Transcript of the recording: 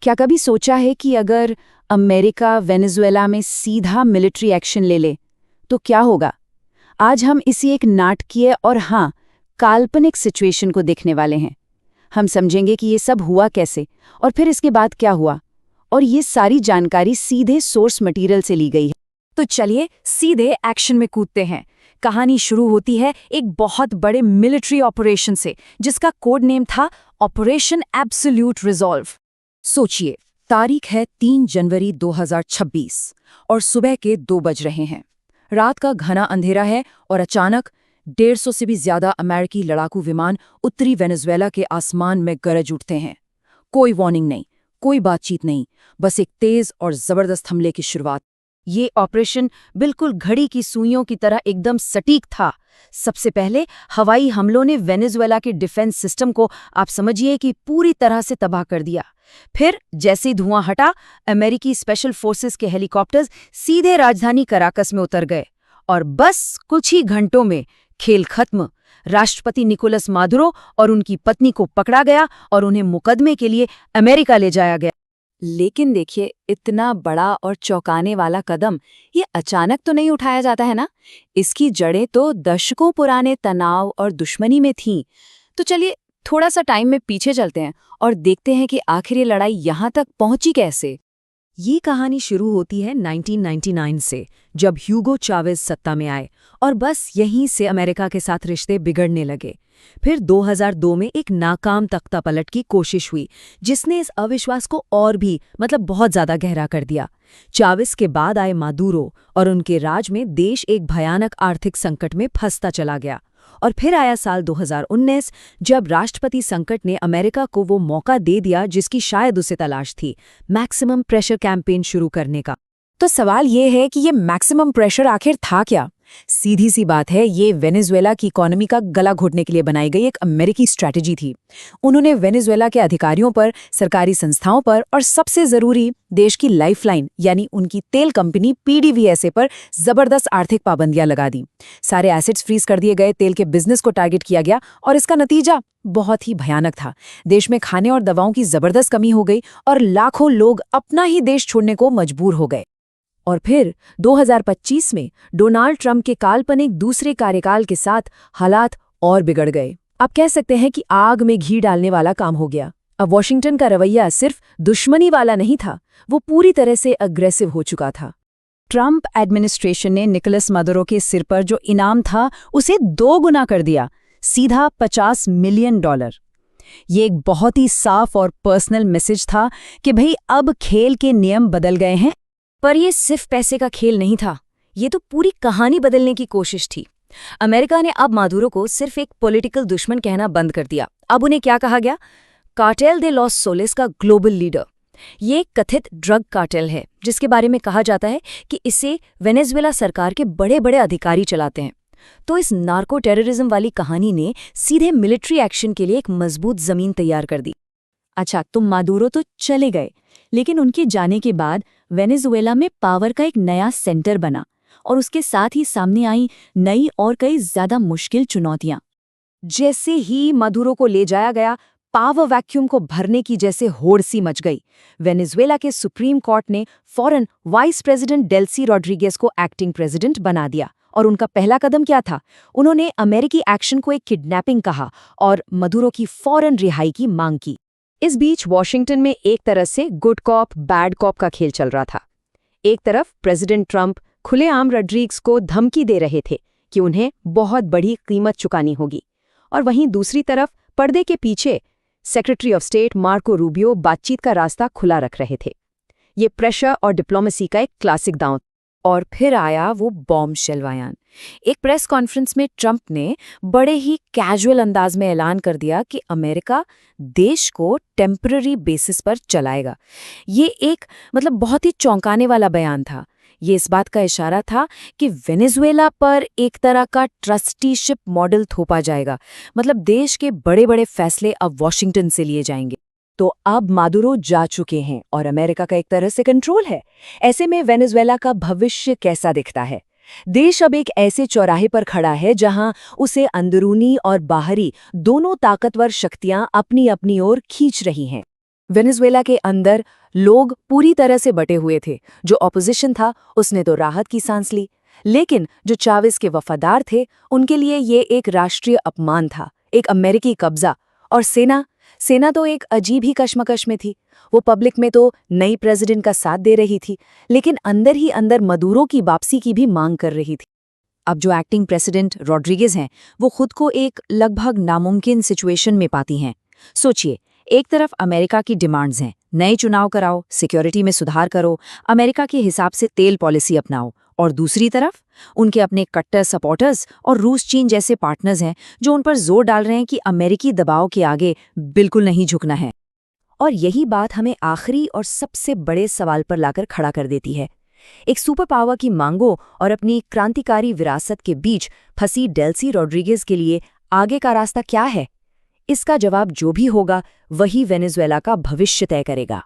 क्या कभी सोचा है कि अगर अमेरिका वेनेजुएला में सीधा मिलिट्री एक्शन ले ले तो क्या होगा? आज हम इसी एक नाटकीय और हाँ, काल्पनिक सिचुएशन को देखने वाले हैं। हम समझेंगे कि ये सब हुआ कैसे और फिर इसके बाद क्या हुआ, और ये सारी जानकारी सीधे सोर्स मटेरियल से ली गई है। तो चलिए सीधे एक्शन में कूदते हैं। कहानी शुरू होती है एक बहुत बड़े मिलिट्री ऑपरेशन से, जिसका कोड नेम था ऑपरेशन एब्सोल्यूट रिजॉल्व। सोचिए, तारीख है 3 जनवरी 2026 और सुबह के 2 बज रहे हैं। रात का घना अंधेरा है और अचानक 150 से भी ज्यादा अमेरिकी लड़ाकू विमान उत्तरी वेनेजुएला के आसमान में गरज उठते हैं। कोई वार्निंग नहीं, कोई बातचीत नहीं, बस एक तेज और जबरदस्त हमले की शुरुआत। ये ऑपरेशन बिल्कुल घड़ी की सुइयों की तरह एकदम सटीक था। सबसे पहले हवाई हमलों ने वेनेजुएला के डिफेंस सिस्टम को आप समझिए कि पूरी तरह से तबाह कर दिया। फिर जैसे धुआं हटा, अमेरिकी स्पेशल फोर्सेस के हेलीकॉप्टर्स सीधे राजधानी कराकस में उतर गए और बस कुछ ही घंटों में खेल खत्म। राष्ट्रपति निकोलस मादुरो और उनकी पत्नी को पकड़ा गया और उन्हें मुकदमे के लिए अमेरिका ले जाया गया। लेकिन देखिए, इतना बड़ा और चौंकाने वाला कदम ये अचानक तो नहीं उठाया जाता है ना। इसकी जड़ें तो दशकों पुराने तनाव और दुश्मनी में थीं। तो चलिए थोड़ा सा टाइम में पीछे चलते हैं और देखते हैं कि आखिर ये लड़ाई यहाँ तक पहुंची कैसे। ये कहानी शुरू होती है 1999 से, जब ह्यूगो चावेज सत्ता में आए और बस यहीं से अमेरिका के साथ रिश्ते बिगड़ने लगे। फिर 2002 में एक नाकाम तख्तापलट की कोशिश हुई, जिसने इस अविश्वास को और भी बहुत ज्यादा गहरा कर दिया। चावेज के बाद आए मादुरो और उनके राज में देश एक भयानक आर्थिक संकट में फंसता चला गया। और फिर आया साल 2019, जब राष्ट्रपति संकट ने अमेरिका को वो मौका दे दिया जिसकी शायद उसे तलाश थी, मैक्सिमम प्रेशर कैंपेन शुरू करने का। तो सवाल ये है कि ये मैक्सिमम प्रेशर आखिर था क्या? सीधी सी बात है, ये वेनेजुएला की इकोनॉमी का गला घोटने के लिए बनाई गई एक अमेरिकी स्ट्रैटेजी थी। उन्होंने वेनेजुएला के अधिकारियों पर, सरकारी संस्थाओं पर और सबसे जरूरी देश की लाइफलाइन यानी उनकी तेल कंपनी PDVSA पर जबरदस्त आर्थिक पाबंदियां लगा दी। सारे एसेट्स फ्रीज कर दिए गए, तेल के बिजनेस को टारगेट किया गया और इसका नतीजा बहुत ही भयानक था। देश में खाने और दवाओं की जबरदस्त कमी हो गई और लाखों लोग अपना ही देश छोड़ने को मजबूर हो गए। और फिर 2025 में डोनाल्ड ट्रंप के काल्पनिक दूसरे कार्यकाल के साथ हालात और बिगड़ गए। आप कह सकते हैं कि आग में घी डालने वाला काम हो गया। अब वॉशिंगटन का रवैया सिर्फ दुश्मनी वाला नहीं था, वो पूरी तरह से अग्रेसिव हो चुका था। ट्रंप एडमिनिस्ट्रेशन ने निकोलस मादुरो के सिर पर जो इनाम था उसे 2 गुना कर दिया, सीधा $50 मिलियन। ये एक बहुत ही साफ और पर्सनल मैसेज था कि भाई अब खेल के नियम बदल गए हैं। पर ये सिर्फ पैसे का खेल नहीं था, ये तो पूरी कहानी बदलने की कोशिश थी। अमेरिका ने अब मादुरो को सिर्फ एक पॉलिटिकल दुश्मन कहना बंद कर दिया। अब उन्हें क्या कहा गया? कार्टेल दे लॉस सोलेस का ग्लोबल लीडर। ये कथित ड्रग कार्टेल है, जिसके बारे में कहा जाता है कि इसे वेनेजुएला सरकार के बड़े बड़े अधिकारी चलाते हैं। तो इस नार्को टेररिज्म वाली कहानी ने सीधे मिलिट्री एक्शन के लिए एक मजबूत जमीन तैयार कर दी। अच्छा, तो मादुरो तो चले गए, लेकिन उनके जाने के बाद वेनेजुएला में पावर का एक नया सेंटर बना और उसके साथ ही सामने आई नई और कई ज्यादा मुश्किल चुनौतियां। जैसे ही मादुरो को ले जाया गया, पावर वैक्यूम को भरने की जैसे होड़ सी मच गई। वेनेजुएला के सुप्रीम कोर्ट ने फौरन वाइस प्रेसिडेंट डेल्सी रॉड्रिगेज को एक्टिंग प्रेसिडेंट बना दिया। और उनका पहला कदम क्या था? उन्होंने अमेरिकी एक्शन को एक किडनैपिंग कहा और मादुरो की फौरन रिहाई की मांग की। इस बीच वॉशिंगटन में एक तरह से गुड कॉप बैड कॉप का खेल चल रहा था। एक तरफ प्रेसिडेंट ट्रंप खुलेआम रॉड्रिगेज को धमकी दे रहे थे कि उन्हें बहुत बड़ी कीमत चुकानी होगी, और वहीं दूसरी तरफ पर्दे के पीछे secretary of state Marco Rubio बातचीत का रास्ता खुला रख रहे थे। ये प्रेशर और डिप्लोमेसी का एक क्लासिक दांव। और फिर आया वो बॉम्बशेल बयान। एक प्रेस कॉन्फ्रेंस में ट्रंप ने बड़े ही कैजुअल अंदाज में ऐलान कर दिया कि अमेरिका देश को टेम्पररी बेसिस पर चलाएगा। ये एक बहुत ही चौंकाने वाला बयान था। ये इस बात का इशारा था कि वेनेजुएला पर एक तरह का ट्रस्टीशिप मॉडल थोपा जाएगा, देश के बड़े बड़े फैसले अब वॉशिंगटन से लिए जाएंगे। तो अब मादुरो जा चुके हैं और अमेरिका का एक तरह से कंट्रोल है। ऐसे में वेनेजुएला का भविष्य कैसा दिखता है? देश अब एक ऐसे चौराहे पर खड़ा है जहां उसे अंदरूनी और बाहरी दोनों ताकतवर शक्तियां अपनी अपनी ओर खींच रही हैं। वेनेजुएला के अंदर लोग पूरी तरह से बटे हुए थे। जो ऑपोजिशन था उसने तो राहत की सांस ली, लेकिन जो चावेस के वफादार थे उनके लिए ये एक राष्ट्रीय अपमान था, एक अमेरिकी कब्जा। और सेना तो एक अजीब ही कश्मकश में थी। वो पब्लिक में तो नई प्रेसिडेंट का साथ दे रही थी, लेकिन अंदर ही अंदर मदुरो की वापसी की भी मांग कर रही थी। अब जो एक्टिंग प्रेसिडेंट रॉड्रिगेज हैं, वो खुद को एक लगभग नामुमकिन सिचुएशन में पाती हैं। सोचिए, एक तरफ अमेरिका की डिमांड्स हैं, नए चुनाव कराओ, सिक्योरिटी में सुधार करो, अमेरिका के हिसाब से तेल पॉलिसी अपनाओ, और दूसरी तरफ उनके अपने कट्टर सपोर्टर्स और रूस चीन जैसे पार्टनर्स हैं जो उन पर जोर डाल रहे हैं कि अमेरिकी दबाव के आगे बिल्कुल नहीं झुकना है। और यही बात हमें आखिरी और सबसे बड़े सवाल पर लाकर खड़ा कर देती है। एक सुपर पावर की मांगों और अपनी क्रांतिकारी विरासत के बीच फंसी डेल्सी रॉड्रिगेज के लिए आगे का रास्ता क्या है? इसका जवाब जो भी होगा वही वेनेजुएला का भविष्य तय करेगा।